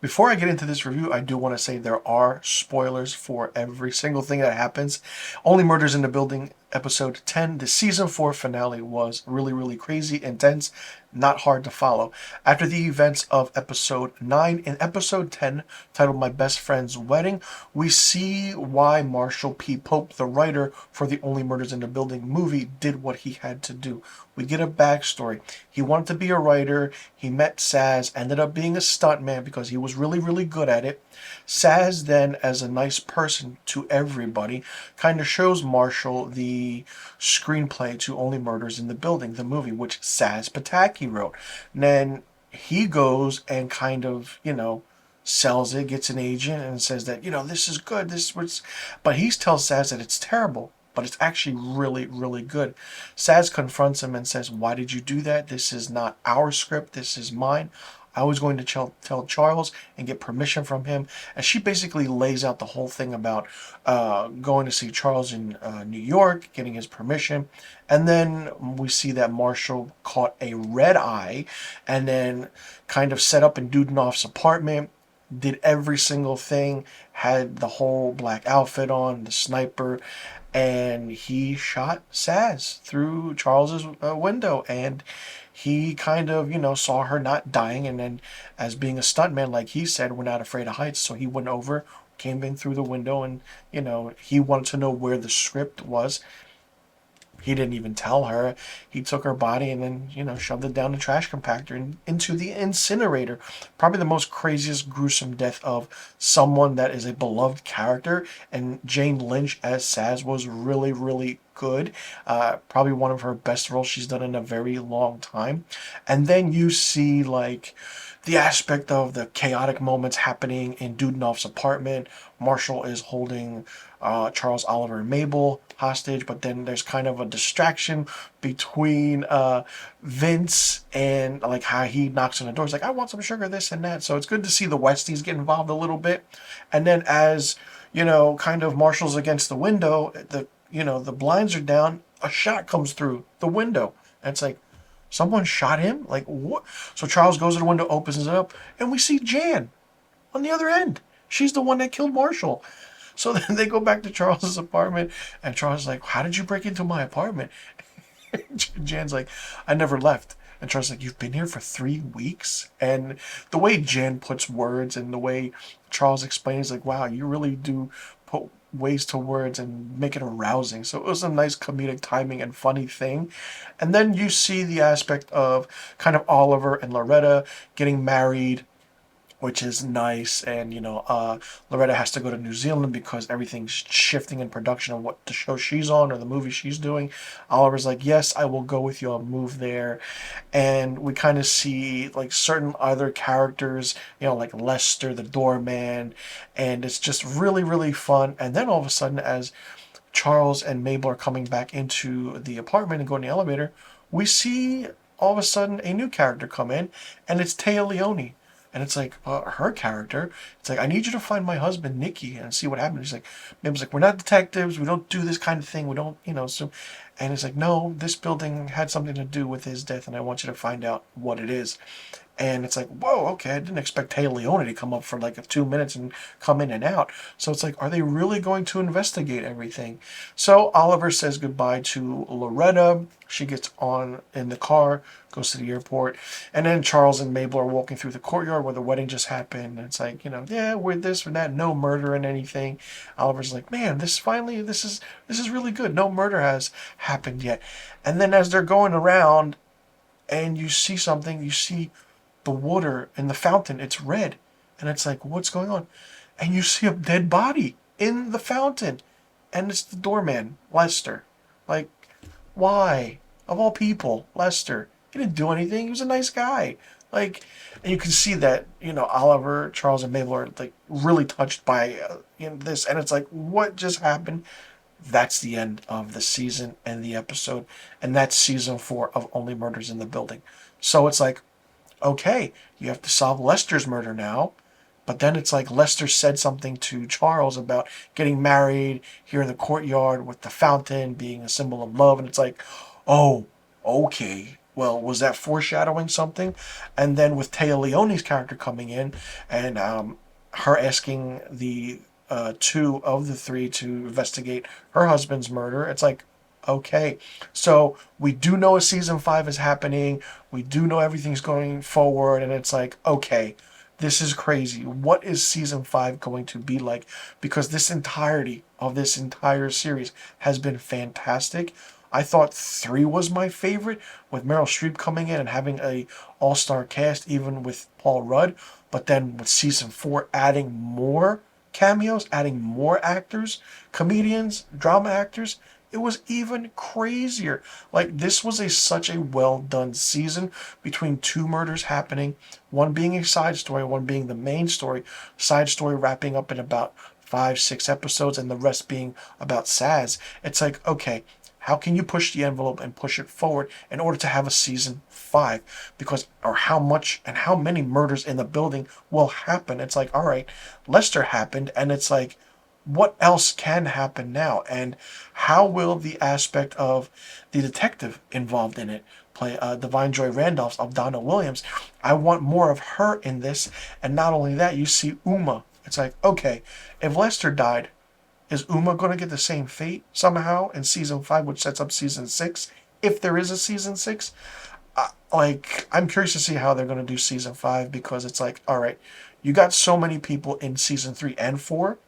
Before I get into this review, I do want to say there are spoilers for every single thing that happens. Only Murders in the Building, episode 10, the season 4 finale was really, really crazy, intense, not hard to follow. After the events of episode 9, in episode 10, titled My Best Friend's Wedding, we see why Marshall P. Pope, the writer for the Only Murders in the Building movie, did what he had to do. We get a backstory. He wanted to be a writer. He met Saz, ended up being a stuntman because he was really, really good at it. Saz then, as a nice person to everybody, kind of shows Marshall the screenplay to Only Murders in the Building, the movie, which Saz Pataki wrote. And then he goes and kind of, sells it, gets an agent, and says that, this is good, this was, but he tells Saz that it's terrible. But it's actually really, really good. Saz confronts him and says, "Why did you do that? This is not our script. This is mine. I was going to tell Charles and get permission from him." And she basically lays out the whole thing about going to see Charles in New York, getting his permission. And then we see that Marshall caught a red eye and then kind of set up in Dudenoff's apartment, did every single thing, had the whole black outfit on, the sniper, and he shot Saz through Charles's window. And he kind of, saw her not dying, and then, as being a stuntman, like he said, we're not afraid of heights, so he went over, came in through the window, and he wanted to know where the script was. He didn't even tell her. He took her body and then, shoved it down the trash compactor and into the incinerator. Probably the most craziest, gruesome death of someone that is a beloved character. And Jane Lynch as Saz was really, really good. Probably one of her best roles she's done in a very long time. And then you see, like, the aspect of the chaotic moments happening in Dudenoff's apartment. Marshall is holding Charles, Oliver, and Mabel hostage, but then there's kind of a distraction between Vince and, like, how he knocks on the door. He's like, "I want some sugar, this and that." So it's good to see the Westies get involved a little bit. And then as, kind of Marshall's against the window, the blinds are down, a shot comes through the window. And it's like, someone shot him? Like, what? So Charles goes to the window, opens it up, and we see Jan on the other end. She's the one that killed Marshall. So then they go back to Charles's apartment, and Charles is like, "How did you break into my apartment?" Jan's like, "I never left." And Charles is like, "You've been here for 3 weeks?" And the way Jan puts words and the way Charles explains, like, wow, you really do put ways to words and make it arousing. So it was a nice comedic timing and funny thing. And then you see the aspect of kind of Oliver and Loretta getting married, which is nice. And Loretta has to go to New Zealand because everything's shifting in production of what the show she's on or the movie she's doing. Oliver's like, "Yes, I will go with you, I'll move there." And we kind of see, like, certain other characters, like Lester the doorman, and it's just really, really fun. And then all of a sudden, as Charles and Mabel are coming back into the apartment and going in the elevator, we see all of a sudden a new character come in, and it's Taya Leone. And it's like, her character. It's like, "I need you to find my husband, Nicky, and see what happened." He's like, Mabel's like, "We're not detectives. We don't do this kind of thing. We don't, so." And it's like, "No, this building had something to do with his death, and I want you to find out what it is." And it's like, whoa, okay, I didn't expect Tay Leone to come up for like 2 minutes and come in and out. So it's like, are they really going to investigate everything? So Oliver says goodbye to Loretta. She gets on in the car, goes to the airport, and then Charles and Mabel are walking through the courtyard where the wedding just happened. And it's like, yeah, we're this or that, no murder and anything. Oliver's like, "Man, this is really good. No murder has happened yet." And then as they're going around, and you see something, you see the water in the fountain, it's red. And it's like, what's going on? And you see a dead body in the fountain. And it's the doorman, Lester. Like, why? Of all people, Lester. He didn't do anything. He was a nice guy. Like, and you can see that, Oliver, Charles, and Mabel are, like, really touched by this. And it's like, what just happened? That's the end of the season and the episode. And that's season 4 of Only Murders in the Building. So it's like, okay, you have to solve Lester's murder now. But then it's like Lester said something to Charles about getting married here in the courtyard with the fountain being a symbol of love. And it's like, oh, okay. well, was that foreshadowing something? And then with Taya Leone's character coming in and her asking the two of the three to investigate her husband's murder, it's like, okay, so we do know a season 5 is happening. We do know everything's going forward, and it's like, okay, this is crazy. What is season 5 going to be like? Because this entirety of this entire series has been fantastic. I thought 3 was my favorite, with Meryl Streep coming in and having a all-star cast, even with Paul Rudd. But then with season 4 adding more cameos, adding more actors, comedians, drama actors, it was even crazier. Like, this was such a well done season, between 2 murders happening, one being a side story, one being the main story. Side story wrapping up in about 5, 6 episodes, and the rest being about Saz. It's like, okay, how can you push the envelope and push it forward in order to have a season 5? Because, or how much and how many murders in the building will happen? It's like, all right, Lester happened, and it's like, what else can happen now? And how will the aspect of the detective involved in it play? Divine Joy Randolph's of Donna Williams. I want more of her in this. And not only that, you see Uma. It's like, okay, if Lester died, is Uma going to get the same fate somehow in season 5, which sets up season 6? If there is a season 6, like, I'm curious to see how they're going to do season 5, because it's like, all right, you got so many people in season 3 and 4.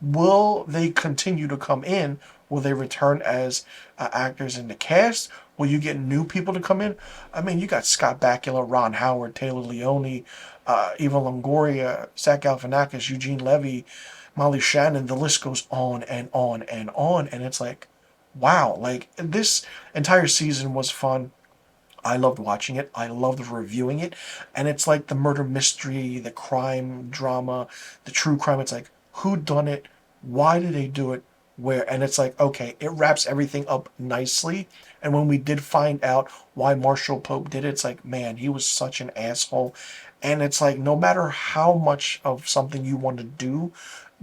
Will they continue to come in? Will they return as actors in the cast? Will you get new people to come in? I mean, you got Scott Bakula, Ron Howard, Taylor Leone, Eva Longoria, Zach Galifianakis, Eugene Levy, Molly Shannon. The list goes on and on and on. And it's like, wow, like, this entire season was fun. I loved watching it. I loved reviewing it. And it's like the murder mystery, the crime drama, the true crime. It's like, who done it? Why did they do it? Where? And it's like, okay, it wraps everything up nicely. And when we did find out why Marshall Pope did it, it's like, man, he was such an asshole. And it's like, no matter how much of something you want to do,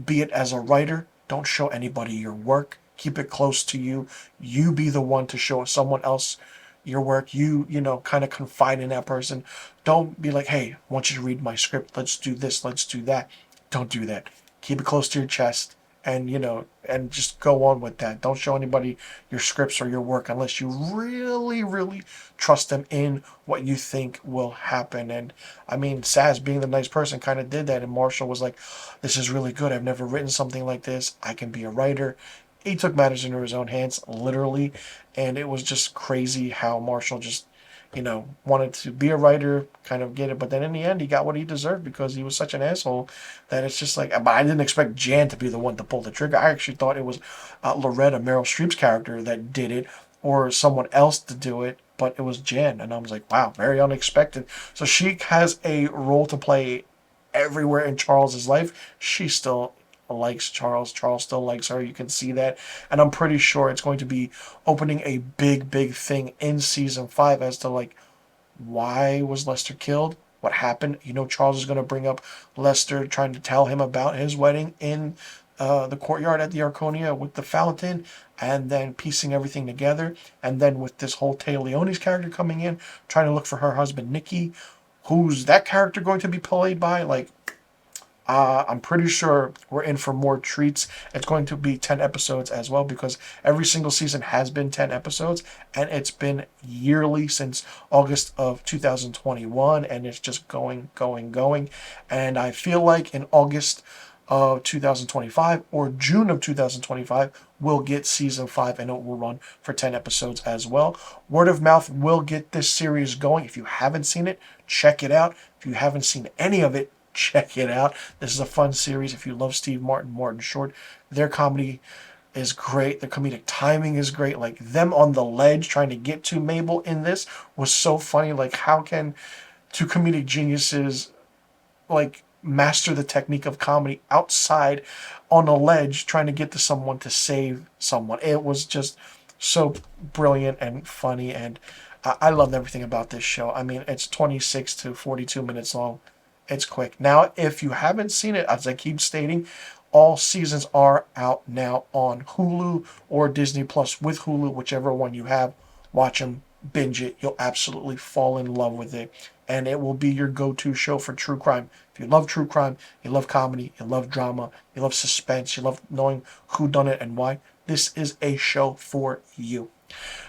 be it as a writer, don't show anybody your work. Keep it close to you. You be the one to show someone else your work. You kind of confide in that person. Don't be like, hey, I want you to read my script. Let's do this. Let's do that. Don't do that. Keep it close to your chest, and and just go on with that. Don't show anybody your scripts or your work unless you really, really trust them in what you think will happen. And I mean, Saz, being the nice person, kind of did that, and Marshall was like, this is really good. I've never written something like this. I can be a writer. He took matters into his own hands, literally, and it was just crazy how Marshall just wanted to be a writer, kind of get it, but then in the end, he got what he deserved, because he was such an asshole that it's just like, but I didn't expect Jan to be the one to pull the trigger. I actually thought it was Loretta, Meryl Streep's character, that did it, or someone else to do it, but it was Jan, and I was like, wow, very unexpected. So she has a role to play everywhere in Charles's life. She still likes Charles. Charles still likes her. You can see that. And I'm pretty sure it's going to be opening a big, big thing in season 5 as to, like, why was Lester killed? What happened? Charles is going to bring up Lester trying to tell him about his wedding in the courtyard at the Arconia with the fountain, and then piecing everything together. And then with this whole Taya Leone's character coming in, trying to look for her husband, Nicky. Who's that character going to be played by? Like, I'm pretty sure we're in for more treats. It's going to be 10 episodes as well, because every single season has been 10 episodes, and it's been yearly since August of 2021, and it's just going, going, going. And I feel like in August of 2025 or June of 2025, we'll get season 5, and it will run for 10 episodes as well. Word of mouth will get this series going. If you haven't seen it, check it out. If you haven't seen any of it, check it out. This is a fun series. If you love Steve Martin, Martin Short, their comedy is great. The comedic timing is great. Like, them on the ledge trying to get to Mabel in this was so funny. Like, how can two comedic geniuses, like, master the technique of comedy outside on a ledge trying to get to someone to save someone? It was just so brilliant and funny, and I loved everything about this show. I mean, it's 26 to 42 minutes long. It's quick. Now, if you haven't seen it, as I keep stating, all seasons are out now on Hulu or Disney Plus with Hulu, whichever one you have. Watch them. binge it. You'll absolutely fall in love with it. And it will be your go-to show for true crime. If you love true crime, you love comedy, you love drama, you love suspense, you love knowing who done it and why, this is a show for you.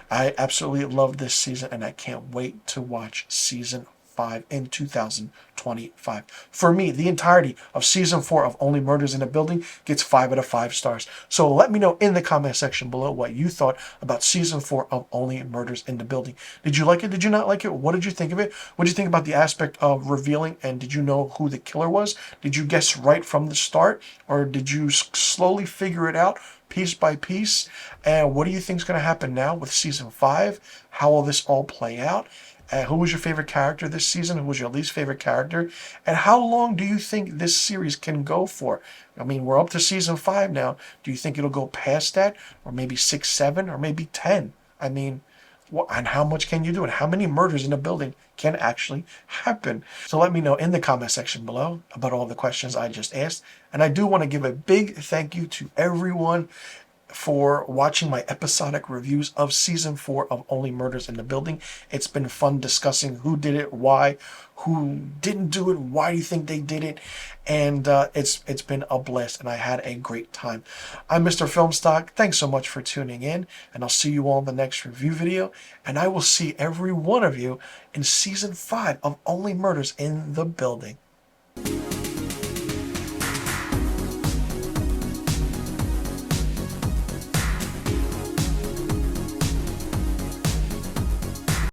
I absolutely love this season, and I can't wait to watch season 5 in 2025. For me, the entirety of season 4 of Only Murders in the Building gets 5 out of 5 stars. So let me know in the comment section below what you thought about season 4 of Only Murders in the Building. Did you like it? Did you not like it? What did you think of it? What did you think about the aspect of revealing, and did you know who the killer was? Did you guess right from the start, or did you slowly figure it out piece by piece? And what do you think is going to happen now with season 5? How will this all play out? Who was your favorite character this season? Who was your least favorite character? And how long do you think this series can go for? I mean, we're up to season 5 now. Do you think it'll go past that? Or maybe 6, 7, or maybe 10? I mean, and how much can you do? And how many murders in a building can actually happen? So let me know in the comment section below about all the questions I just asked. And I do want to give a big thank you to everyone for watching my episodic reviews of season 4 of Only Murders in the Building. It's been fun discussing who did it, why, who didn't do it, why do you think they did it, and it's been a blast, and I had a great time. I'm Mr. Filmstock. Thanks so much for tuning in, and I'll see you all in the next review video, and I will see every one of you in season 5 of Only Murders in the Building.